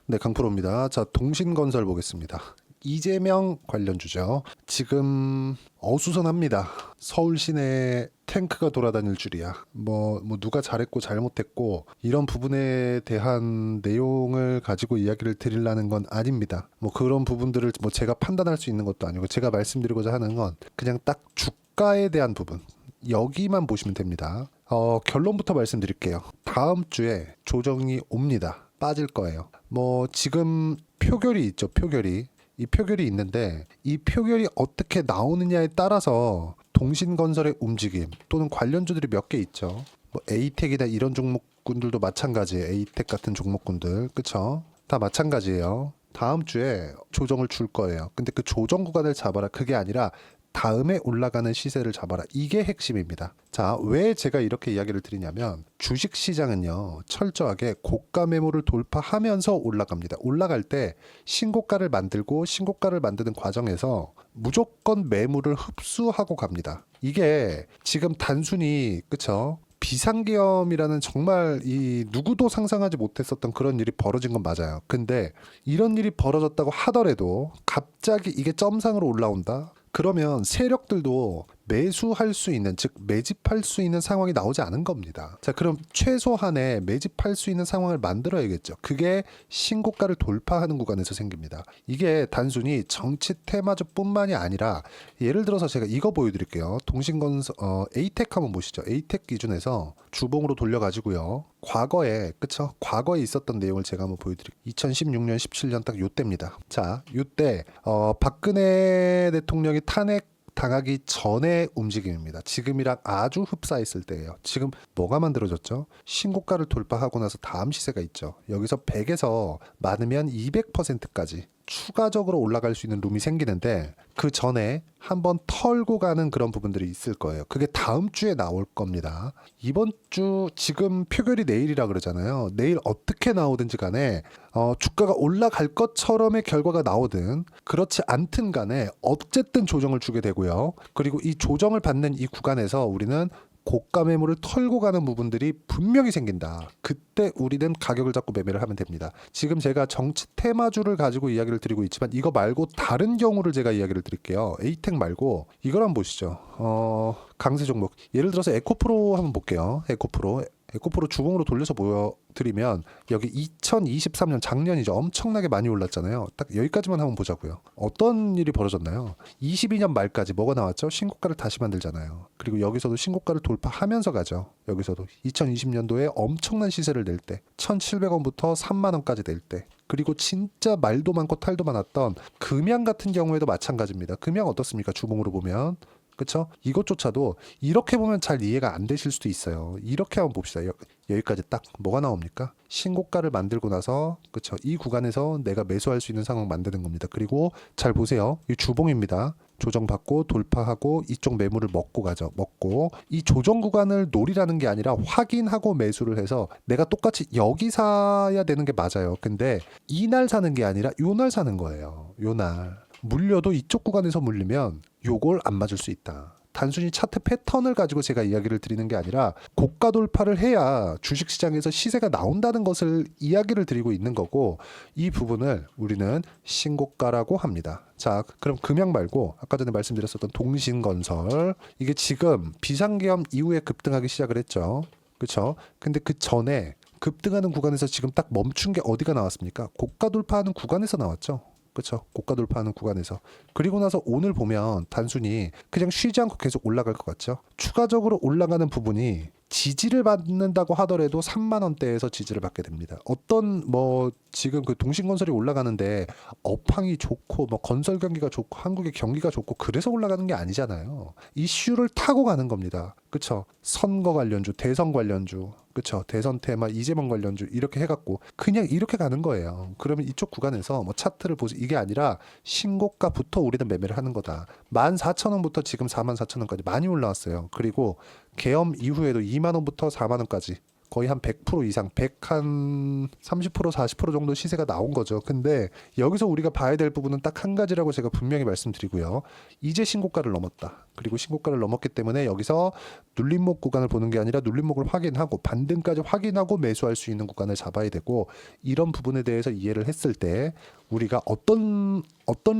네, 강프로입니다. 자, 동신건설 보겠습니다. 이재명 관련주죠. 지금 어수선합니다. 서울 시내에 탱크가 돌아다닐 줄이야. 뭐 누가 잘했고 잘못했고 이런 부분에 대한 내용을 가지고 이야기를 드리려는 건 아닙니다. 뭐 그런 부분들을 뭐 제가 판단할 수 있는 것도 아니고 제가 말씀드리고자 하는 건 그냥 딱 주가에 대한 부분. 여기만 보시면 됩니다. 결론부터 말씀드릴게요. 다음 주에 조정이 옵니다. 빠질 거예요. 뭐 지금 표결이 있죠. 표결이. 이 표결이 있는데 이 표결이 어떻게 나오느냐에 따라서 동신건설의 움직임 또는 관련주들이 몇 개 있죠. 뭐 에이텍이나 이런 종목군들도 마찬가지예요. 에이텍 같은 종목군들. 그쵸? 다 마찬가지예요. 다음 주에 조정을 줄 거예요. 근데 그 조정 구간을 잡아라. 그게 아니라 다음에 올라가는 시세를 잡아라. 이게 핵심입니다. 자, 왜 제가 이렇게 이야기를 드리냐면 주식시장은요. 철저하게 고가 매물을 돌파하면서 올라갑니다. 올라갈 때 신고가를 만들고 신고가를 만드는 과정에서 무조건 매물을 흡수하고 갑니다. 이게 지금 단순히 그쵸? 비상계엄이라는 정말 이 누구도 상상하지 못했었던 그런 일이 벌어진 건 맞아요. 근데 이런 일이 벌어졌다고 하더라도 갑자기 이게 점상으로 올라온다? 그러면 세력들도 매수할 수 있는, 즉 매집할 수 있는 상황이 나오지 않은 겁니다. 자, 그럼 최소한의 매집할 수 있는 상황을 만들어야겠죠. 그게 신고가를 돌파하는 구간에서 생깁니다. 이게 단순히 정치 테마주뿐만이 아니라 예를 들어서 제가 이거 보여드릴게요. 동신건설 에이텍 한번 보시죠. 에이텍 기준에서 주봉으로 돌려가지고요. 과거에 그쵸? 과거에 있었던 내용을 제가 한번 보여드릴게요. 2016년, 17년 딱 요때입니다. 자, 요때 박근혜 대통령이 탄핵 당하기 전의 움직임입니다. 지금이랑 아주 흡사했을 때예요. 지금 뭐가 만들어졌죠? 신고가를 돌파하고 나서 다음 시세가 있죠. 여기서 100에서 많으면 200%까지 추가적으로 올라갈 수 있는 룸이 생기는데 그 전에 한번 털고 가는 그런 부분들이 있을 거예요. 그게 다음 주에 나올 겁니다. 이번 주 지금 표결이 내일이라 그러잖아요. 내일 어떻게 나오든지 간에 주가가 올라갈 것처럼의 결과가 나오든 그렇지 않든 간에 어쨌든 조정을 주게 되고요. 그리고 이 조정을 받는 이 구간에서 우리는 고가 매물을 털고 가는 부분들이 분명히 생긴다. 그때 우리는 가격을 잡고 매매를 하면 됩니다. 지금 제가 정치 테마주를 가지고 이야기를 드리고 있지만 이거 말고 다른 경우를 제가 이야기를 드릴게요. 에이텍 말고 이걸 한번 보시죠. 강세 종목. 예를 들어서 에코프로 한번 볼게요. 에코프로 주봉으로 돌려서 보여드리면 여기 2023년 작년이죠. 엄청나게 많이 올랐잖아요. 딱 여기까지만 한번 보자고요. 어떤 일이 벌어졌나요? 22년 말까지 뭐가 나왔죠? 신고가를 다시 만들잖아요. 그리고 여기서도 신고가를 돌파하면서 가죠. 여기서도 2020년도에 엄청난 시세를 낼 때 1,700원부터 3만 원까지 낼 때 그리고 진짜 말도 많고 탈도 많았던 금양 같은 경우에도 마찬가지입니다. 금양 어떻습니까? 주봉으로 보면 그쵸? 이것조차도 이렇게 보면 잘 이해가 안 되실 수도 있어요. 이렇게 한번 봅시다. 여기까지 딱 뭐가 나옵니까? 신고가를 만들고 나서 그쵸? 이 구간에서 내가 매수할 수 있는 상황 만드는 겁니다. 그리고 잘 보세요. 이 주봉입니다. 조정받고 돌파하고 이쪽 매물을 먹고 가죠. 먹고 이 조정 구간을 노리라는 게 아니라 확인하고 매수를 해서 내가 똑같이 여기 사야 되는 게 맞아요. 근데 이날 사는 게 아니라 요날 사는 거예요. 요날. 물려도 이쪽 구간에서 물리면 요걸 안 맞을 수 있다. 단순히 차트 패턴을 가지고 제가 이야기를 드리는 게 아니라 고가 돌파를 해야 주식시장에서 시세가 나온다는 것을 이야기를 드리고 있는 거고 이 부분을 우리는 신고가라고 합니다. 자, 그럼 금양 말고 아까 전에 말씀드렸었던 동신건설 이게 지금 비상계엄 이후에 급등하기 시작을 했죠. 그렇죠? 근데 그 전에 급등하는 구간에서 지금 딱 멈춘 게 어디가 나왔습니까? 고가 돌파하는 구간에서 나왔죠. 그렇죠. 고가 돌파하는 구간에서. 그리고 나서 오늘 보면 단순히 그냥 쉬지 않고 계속 올라갈 것 같죠. 추가적으로 올라가는 부분이 지지를 받는다고 하더라도 3만 원대에서 지지를 받게 됩니다. 어떤 뭐 지금 그 동신건설이 올라가는데 업황이 좋고 뭐 건설 경기가 좋고 한국의 경기가 좋고 그래서 올라가는 게 아니잖아요. 이슈를 타고 가는 겁니다. 그렇죠. 선거 관련주, 대선 관련주, 그렇죠. 대선 테마, 이재명 관련주 이렇게 해갖고 그냥 이렇게 가는 거예요. 그러면 이쪽 구간에서 뭐 차트를 보지 이게 아니라 신고가부터 우리는 매매를 하는 거다. 14,000원부터 지금 44,000원까지 많이 올라왔어요. 그리고 계엄 이후에도 2만 원부터 4만 원까지 거의 한 100% 이상, 100한 30% 40% 정도 시세가 나온 거죠. 근데 여기서 우리가 봐야 될 부분은 딱 한 가지라고 제가 분명히 말씀드리고요. 이제 신고가를 넘었다. 그리고 신고가를 넘었기 때문에 여기서 눌림목 구간을 보는 게 아니라 눌림목을 확인하고 반등까지 확인하고 매수할 수 있는 구간을 잡아야 되고, 이런 부분에 대해서 이해를 했을 때 우리가 어떤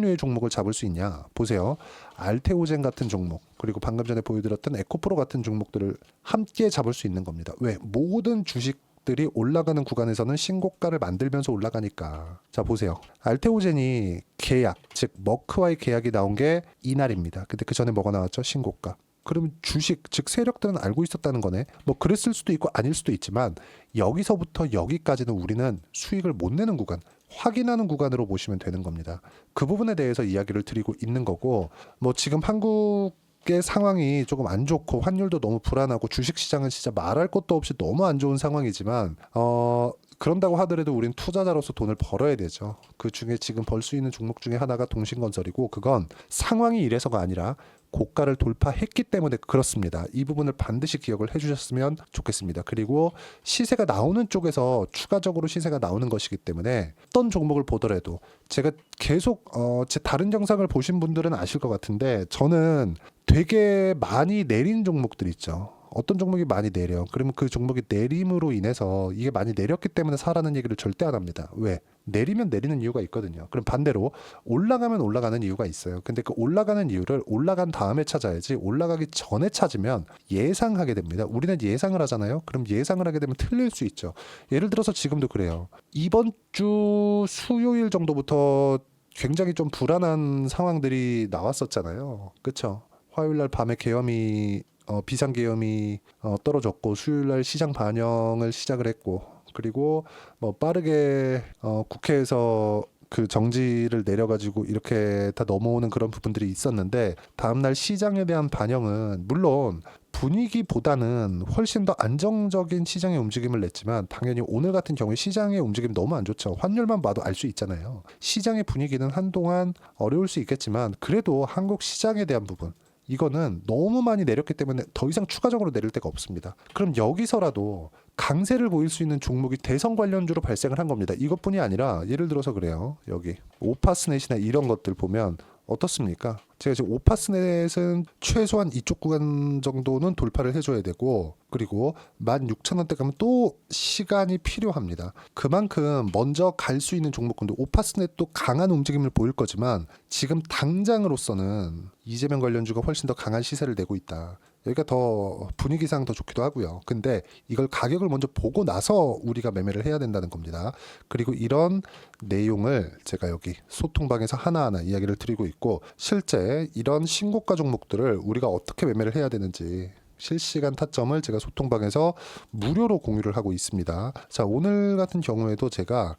류의 종목을 잡을 수 있냐 보세요. 알테오젠 같은 종목, 그리고 방금 전에 보여드렸던 에코프로 같은 종목들을 함께 잡을 수 있는 겁니다. 왜? 모든 주식들이 올라가는 구간에서는 신고가를 만들면서 올라가니까. 자 보세요. 알테오젠이 계약, 즉 머크와의 계약이 나온 게 이날입니다. 근데 그 전에 뭐가 나왔죠? 신고가. 그러면 주식, 즉 세력들은 알고 있었다는 거네. 뭐 그랬을 수도 있고 아닐 수도 있지만, 여기서부터 여기까지는 우리는 수익을 못 내는 구간, 확인하는 구간으로 보시면 되는 겁니다. 그 부분에 대해서 이야기를 드리고 있는 거고, 뭐 지금 한국의 상황이 조금 안 좋고 환율도 너무 불안하고 주식시장은 진짜 말할 것도 없이 너무 안 좋은 상황이지만, 그런다고 하더라도 우린 투자자로서 돈을 벌어야 되죠. 그 중에 지금 벌 수 있는 종목 중에 하나가 동신건설이고, 그건 상황이 이래서가 아니라 고가를 돌파했기 때문에 그렇습니다. 이 부분을 반드시 기억을 해주셨으면 좋겠습니다. 그리고 시세가 나오는 쪽에서 추가적으로 시세가 나오는 것이기 때문에 어떤 종목을 보더라도, 제가 계속 제 다른 영상을 보신 분들은 아실 것 같은데, 저는 되게 많이 내린 종목들 있죠. 어떤 종목이 많이 내려. 그러면 그 종목이 내림으로 인해서 이게 많이 내렸기 때문에 사라는 얘기를 절대 안 합니다. 왜? 내리면 내리는 이유가 있거든요. 그럼 반대로 올라가면 올라가는 이유가 있어요. 근데 그 올라가는 이유를 올라간 다음에 찾아야지, 올라가기 전에 찾으면 예상하게 됩니다. 우리는 예상을 하잖아요. 그럼 예상을 하게 되면 틀릴 수 있죠. 예를 들어서 지금도 그래요. 이번 주 수요일 정도부터 굉장히 좀 불안한 상황들이 나왔었잖아요. 그렇죠? 화요일 날 밤에 계엄이 비상계엄이 떨어졌고, 수요일날 시장 반영을 시작을 했고, 그리고 뭐 빠르게 국회에서 그 정지를 내려가지고 이렇게 다 넘어오는 그런 부분들이 있었는데, 다음날 시장에 대한 반영은 물론 분위기보다는 훨씬 더 안정적인 시장의 움직임을 냈지만, 당연히 오늘 같은 경우에 시장의 움직임이 너무 안 좋죠. 환율만 봐도 알 수 있잖아요. 시장의 분위기는 한동안 어려울 수 있겠지만, 그래도 한국 시장에 대한 부분, 이거는 너무 많이 내렸기 때문에 더 이상 추가적으로 내릴 데가 없습니다. 그럼 여기서라도 강세를 보일 수 있는 종목이 대선 관련주로 발생을 한 겁니다. 이것뿐이 아니라 예를 들어서 그래요. 여기 오파스넷이나 이런 것들 보면 어떻습니까? 제가 지금 오파스넷은 최소한 이쪽 구간 정도는 돌파를 해줘야 되고, 그리고 16,000원대 가면 또 시간이 필요합니다. 그만큼 먼저 갈 수 있는 종목군도 오파스넷도 강한 움직임을 보일 거지만, 지금 당장으로서는 이재명 관련주가 훨씬 더 강한 시세를 내고 있다. 여기가 더 분위기상 더 좋기도 하고요. 근데 이걸 가격을 먼저 보고 나서 우리가 매매를 해야 된다는 겁니다. 그리고 이런 내용을 제가 여기 소통방에서 하나하나 이야기를 드리고 있고, 실제 이런 신고가 종목들을 우리가 어떻게 매매를 해야 되는지 실시간 타점을 제가 소통방에서 무료로 공유를 하고 있습니다. 자, 오늘 같은 경우에도 제가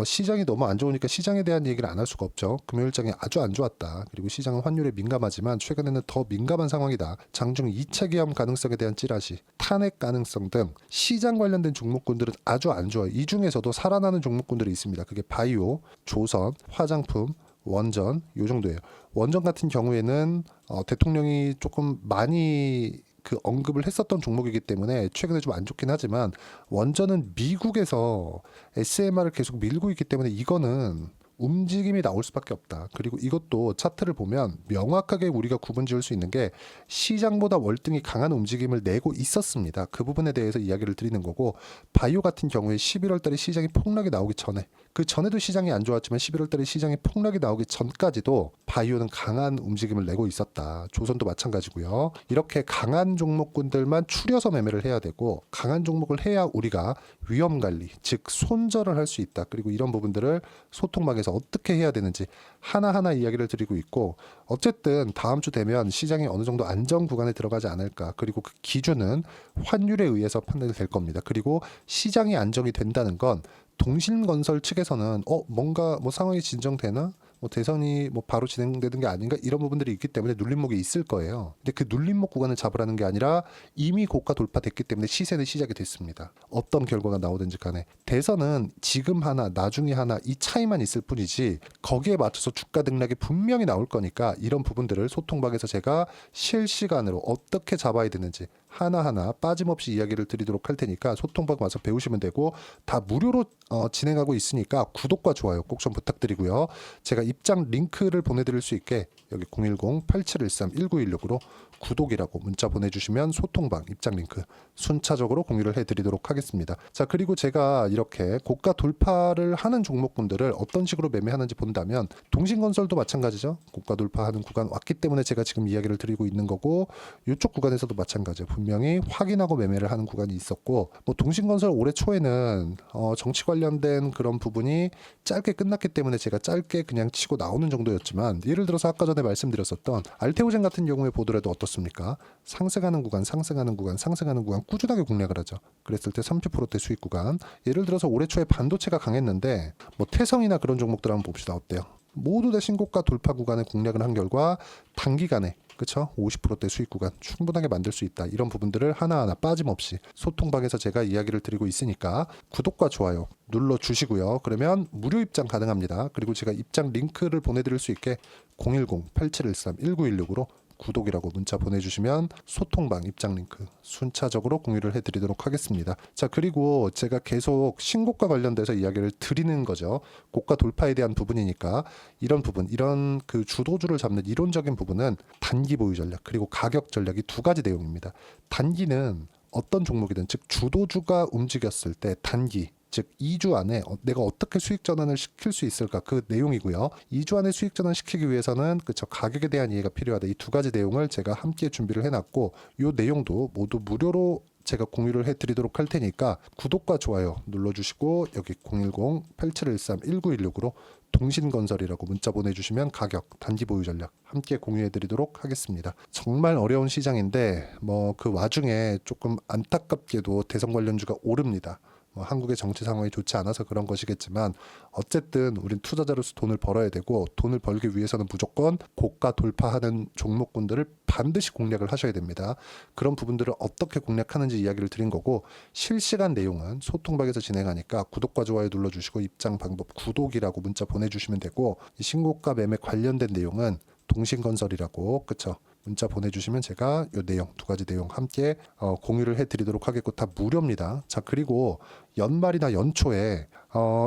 시장이 너무 안 좋으니까 시장에 대한 얘기를 안 할 수가 없죠. 금요일장이 아주 안 좋았다. 그리고 시장은 환율에 민감하지만 최근에는 더 민감한 상황이다. 장중 2차 기업 가능성에 대한 찌라시, 탄핵 가능성 등 시장 관련된 종목군들은 아주 안 좋아요. 이 중에서도 살아나는 종목군들이 있습니다. 그게 바이오, 조선, 화장품, 원전, 요 정도예요. 원전 같은 경우에는 대통령이 조금 많이 그 언급을 했었던 종목이기 때문에 최근에 좀 안 좋긴 하지만, 원전은 미국에서 SMR을 계속 밀고 있기 때문에 이거는 움직임이 나올 수밖에 없다. 그리고 이것도 차트를 보면 명확하게 우리가 구분 지을 수 있는 게, 시장보다 월등히 강한 움직임을 내고 있었습니다. 그 부분에 대해서 이야기를 드리는 거고, 바이오 같은 경우에 11월 달에 시장이 폭락이 나오기 전에, 그 전에도 시장이 안 좋았지만 11월 달에 시장이 폭락이 나오기 전까지도 바이오는 강한 움직임을 내고 있었다. 조선도 마찬가지고요. 이렇게 강한 종목군들만 추려서 매매를 해야 되고, 강한 종목을 해야 우리가 위험 관리, 즉 손절을 할 수 있다. 그리고 이런 부분들을 소통방에서 어떻게 해야 되는지 하나하나 이야기를 드리고 있고, 어쨌든 다음 주 되면 시장이 어느 정도 안정 구간에 들어가지 않을까. 그리고 그 기준은 환율에 의해서 판단이 될 겁니다. 그리고 시장이 안정이 된다는 건 동신건설 측에서는 뭔가 뭐 상황이 진정되나? 뭐 대선이 뭐 바로 진행되는 게 아닌가? 이런 부분들이 있기 때문에 눌림목이 있을 거예요. 근데 그 눌림목 구간을 잡으라는 게 아니라 이미 고가 돌파됐기 때문에 시세는 시작이 됐습니다. 어떤 결과가 나오든지 간에 대선은 지금 하나 나중에 하나 이 차이만 있을 뿐이지, 거기에 맞춰서 주가 등락이 분명히 나올 거니까 이런 부분들을 소통방에서 제가 실시간으로 어떻게 잡아야 되는지 하나하나 빠짐없이 이야기를 드리도록 할 테니까 소통방 와서 배우시면 되고, 다 무료로 진행하고 있으니까 구독과 좋아요 꼭 좀 부탁드리고요. 제가 입장 링크를 보내드릴 수 있게 여기 010-8713-1916으로 구독이라고 문자 보내주시면 소통방 입장 링크 순차적으로 공유를 해드리도록 하겠습니다. 자, 그리고 제가 이렇게 고가 돌파를 하는 종목군들을 어떤 식으로 매매하는지 본다면, 동신건설도 마찬가지죠. 고가 돌파하는 구간 왔기 때문에 제가 지금 이야기를 드리고 있는 거고, 이쪽 구간에서도 마찬가지예요. 분명히 확인하고 매매를 하는 구간이 있었고, 뭐 동신건설 올해 초에는 정치 관련된 그런 부분이 짧게 끝났기 때문에 제가 짧게 그냥 치고 나오는 정도였지만, 예를 들어서 아까 전에 말씀드렸었던 알테오젠 같은 경우에 보더라도 어떻습니까? 상승하는 구간, 상승하는 구간, 상승하는 구간 꾸준하게 공략을 하죠. 그랬을 때 30%대 수익 구간. 예를 들어서 올해 초에 반도체가 강했는데 뭐 태성이나 그런 종목들 한번 봅시다. 어때요? 모두 다 신고가 돌파 구간에 공략을 한 결과 단기간에, 그쵸? 50%대 수익 구간 충분하게 만들 수 있다. 이런 부분들을 하나하나 빠짐없이 소통방에서 제가 이야기를 드리고 있으니까 구독과 좋아요 눌러주시고요. 그러면 무료 입장 가능합니다. 그리고 제가 입장 링크를 보내드릴 수 있게 010-8713-1916으로 구독이라고 문자 보내주시면 소통방 입장 링크 순차적으로 공유를 해드리도록 하겠습니다. 자, 그리고 제가 계속 신고가 관련돼서 이야기를 드리는 거죠. 고가 돌파에 대한 부분이니까 이런 부분, 이런 그 주도주를 잡는 이론적인 부분은 단기 보유 전략 그리고 가격 전략이 두 가지 내용입니다. 단기는 어떤 종목이든, 즉 주도주가 움직였을 때 단기, 즉 2주 안에 내가 어떻게 수익 전환을 시킬 수 있을까, 그 내용이고요. 2주 안에 수익 전환 시키기 위해서는 그쵸, 가격에 대한 이해가 필요하다. 이 두 가지 내용을 제가 함께 준비를 해놨고, 이 내용도 모두 무료로 제가 공유를 해드리도록 할 테니까 구독과 좋아요 눌러주시고, 여기 010-8713-1916으로 동신건설이라고 문자 보내주시면 가격, 단기 보유 전략 함께 공유해드리도록 하겠습니다. 정말 어려운 시장인데 뭐 그 와중에 조금 안타깝게도 대선 관련주가 오릅니다. 한국의 정치 상황이 좋지 않아서 그런 것이겠지만, 어쨌든 우린 투자자로서 돈을 벌어야 되고, 돈을 벌기 위해서는 무조건 고가 돌파하는 종목군들을 반드시 공략을 하셔야 됩니다. 그런 부분들을 어떻게 공략하는지 이야기를 드린 거고, 실시간 내용은 소통방에서 진행하니까 구독과 좋아요 눌러주시고 입장 방법 구독이라고 문자 보내주시면 되고, 이 신고가 매매 관련된 내용은 동신건설이라고, 그쵸? 문자 보내주시면 제가 이 내용, 두 가지 내용 함께 공유를 해드리도록 하겠고, 다 무료입니다. 자, 그리고 연말이나 연초에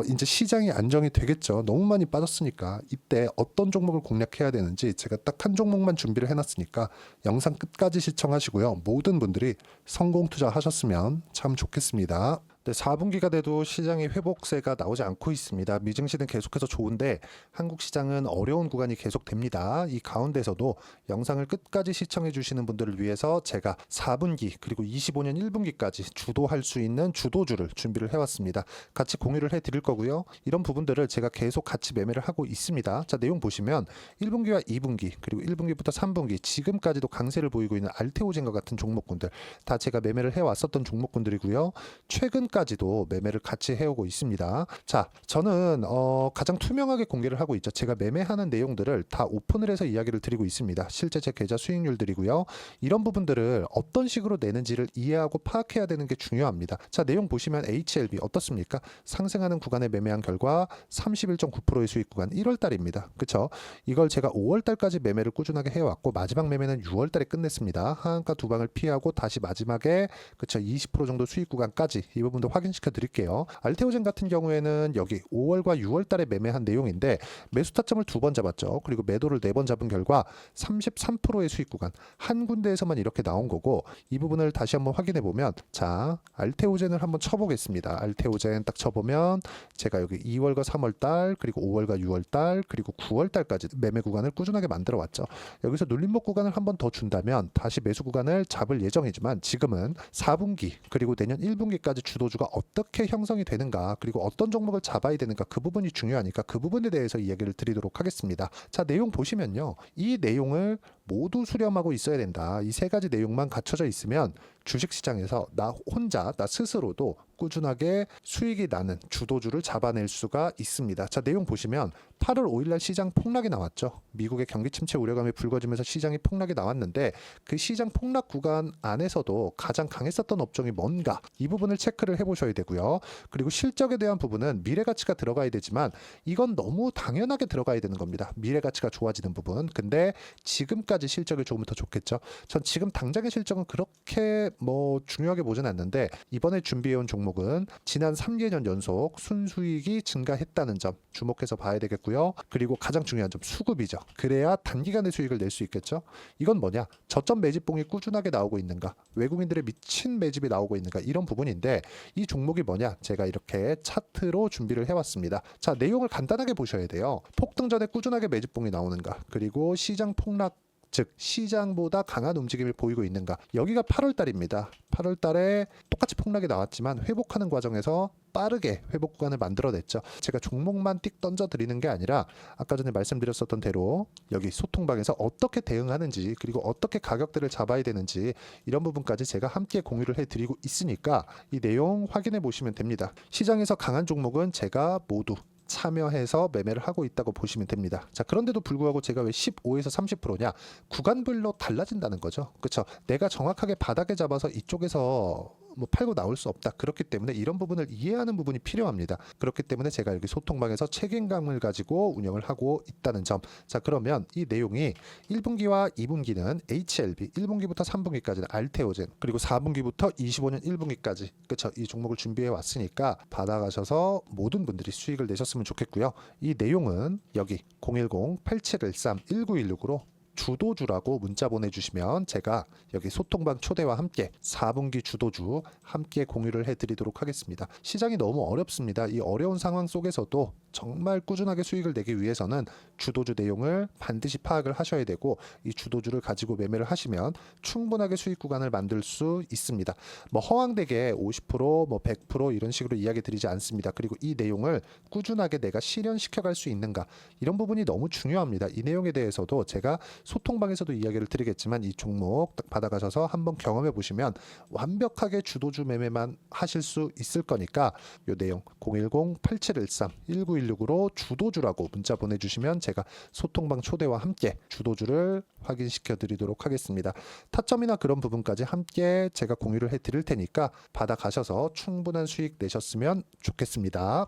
이제 시장이 안정이 되겠죠. 너무 많이 빠졌으니까 이때 어떤 종목을 공략해야 되는지 제가 딱 한 종목만 준비를 해놨으니까 영상 끝까지 시청하시고요. 모든 분들이 성공 투자하셨으면 참 좋겠습니다. 네, 4분기가 돼도 시장의 회복세가 나오지 않고 있습니다. 미증시는 계속해서 좋은데 한국 시장은 어려운 구간이 계속됩니다. 이 가운데서도 영상을 끝까지 시청해 주시는 분들을 위해서 제가 4분기 그리고 25년 1분기까지 주도할 수 있는 주도주를 준비를 해왔습니다. 같이 공유를 해드릴 거고요. 이런 부분들을 제가 계속 같이 매매를 하고 있습니다. 자, 내용 보시면 1분기와 2분기 그리고 1분기부터 3분기 지금까지도 강세를 보이고 있는 알테오젠과 같은 종목군들 다 제가 매매를 해왔었던 종목군들이고요. 최근까지도 매매를 같이 해오고 있습니다. 자, 저는 가장 투명하게 공개를 하고 있죠. 제가 매매하는 내용들을 다 오픈을 해서 이야기를 드리고 있습니다. 실제 제 계좌 수익률들이고요. 이런 부분들을 어떤 식으로 내는지를 이해하고 파악해야 되는 게 중요합니다. 자, 내용 보시면 HLB 어떻습니까? 상승하는 구간에 매매한 결과 31.9%의 수익 구간 1월달입니다. 그쵸? 이걸 제가 5월달까지 매매를 꾸준하게 해왔고 마지막 매매는 6월달에 끝냈습니다. 하한가 두 방을 피하고 다시 마지막에 그쵸 20% 정도 수익 구간까지 이 부분도 확인시켜 드릴게요. 알테오젠 같은 경우에는 여기 5월과 6월달에 매매한 내용인데 매수 타점을 2번 잡았죠. 그리고 매도를 4번 잡은 결과 33%의 수익 구간 한 군데에서만 이렇게 나온 거고, 이 부분을 다시 한번 확인해 보면, 자, 알테오젠을 한번 쳐보겠습니다. 알테오젠 딱 쳐보면 제가 여기 2월과 3월달 그리고 5월과 6월달 그리고 9월달까지 매매 구간을 꾸준하게 만들어 왔죠. 여기서 눌림목 구간을 한번 더 준다면 다시 매수 구간을 잡을 예정이지만, 지금은 4분기 그리고 내년 1분기까지 주도주가 어떻게 형성이 되는가, 그리고 어떤 종목을 잡아야 되는가, 그 부분이 중요하니까 그 부분에 대해서 이야기를 드리도록 하겠습니다. 자, 내용 보시면요. 이 내용을 모두 수렴하고 있어야 된다. 이 세 가지 내용만 갖춰져 있으면 주식시장에서 나 혼자, 나 스스로도 꾸준하게 수익이 나는 주도주를 잡아낼 수가 있습니다. 자, 내용 보시면 8월 5일날 시장 폭락이 나왔죠. 미국의 경기 침체 우려감이 불거지면서 시장이 폭락이 나왔는데, 그 시장 폭락 구간 안에서도 가장 강했었던 업종이 뭔가, 이 부분을 체크를 해보셔야 되고요. 그리고 실적에 대한 부분은 미래가치가 들어가야 되지만 이건 너무 당연하게 들어가야 되는 겁니다. 미래가치가 좋아지는 부분. 근데 지금까지 내년까지 실적이 조금 더 좋겠죠. 전 지금 당장의 실적은 그렇게 뭐 중요하게 보진 않는데 이번에 준비해온 종목은 지난 3개년 연속 순수익이 증가했다는 점 주목해서 봐야 되겠고요. 그리고 가장 중요한 점 수급이죠. 그래야 단기간에 수익을 낼 수 있겠죠. 이건 뭐냐? 저점 매집봉이 꾸준하게 나오고 있는가? 외국인들의 미친 매집이 나오고 있는가? 이런 부분인데 이 종목이 뭐냐? 제가 이렇게 차트로 준비를 해왔습니다. 자, 내용을 간단하게 보셔야 돼요. 폭등 전에 꾸준하게 매집봉이 나오는가? 그리고 시장 폭락 즉 시장보다 강한 움직임을 보이고 있는가. 여기가 8월 달입니다. 8월 달에 똑같이 폭락이 나왔지만 회복하는 과정에서 빠르게 회복 구간을 만들어냈죠. 제가 종목만 띡 던져 드리는 게 아니라 아까 전에 말씀드렸었던 대로 여기 소통방에서 어떻게 대응하는지 그리고 어떻게 가격대를 잡아야 되는지 이런 부분까지 제가 함께 공유를 해드리고 있으니까 이 내용 확인해 보시면 됩니다. 시장에서 강한 종목은 제가 모두 참여해서 매매를 하고 있다고 보시면 됩니다. 자, 그런데도 불구하고 제가 왜 15에서 30%냐? 구간별로 달라진다는 거죠. 그렇죠? 내가 정확하게 바닥에 잡아서 이쪽에서 뭐 팔고 나올 수 없다. 그렇기 때문에 이런 부분을 이해하는 부분이 필요합니다. 그렇기 때문에 제가 여기 소통방에서 책임감을 가지고 운영을 하고 있다는 점. 자, 그러면 이 내용이 1분기와 2분기는 HLB, 1분기부터 3분기까지는 알테오젠, 그리고 4분기부터 25년 1분기까지 그렇죠? 이 종목을 준비해 왔으니까 받아가셔서 모든 분들이 수익을 내셨으면 좋겠고요. 이 내용은 여기 010-8713-1916으로 주도주라고 문자 보내주시면 제가 여기 소통방 초대와 함께 4분기 주도주 함께 공유를 해드리도록 하겠습니다. 시장이 너무 어렵습니다. 이 어려운 상황 속에서도 정말 꾸준하게 수익을 내기 위해서는 주도주 내용을 반드시 파악을 하셔야 되고 이 주도주를 가지고 매매를 하시면 충분하게 수익 구간을 만들 수 있습니다. 뭐 허황되게 50%, 100% 이런 식으로 이야기 드리지 않습니다. 그리고 이 내용을 꾸준하게 내가 실현시켜 갈 수 있는가 이런 부분이 너무 중요합니다. 이 내용에 대해서도 제가 소통방에서도 이야기를 드리겠지만 이 종목 딱 받아가셔서 한번 경험해 보시면 완벽하게 주도주 매매만 하실 수 있을 거니까 이 내용 010-8713-1916으로 주도주라고 문자 보내주시면 제가 소통방 초대와 함께 주도주를 확인시켜 드리도록 하겠습니다. 타점이나 그런 부분까지 함께 제가 공유를 해 드릴 테니까 받아가셔서 충분한 수익 내셨으면 좋겠습니다.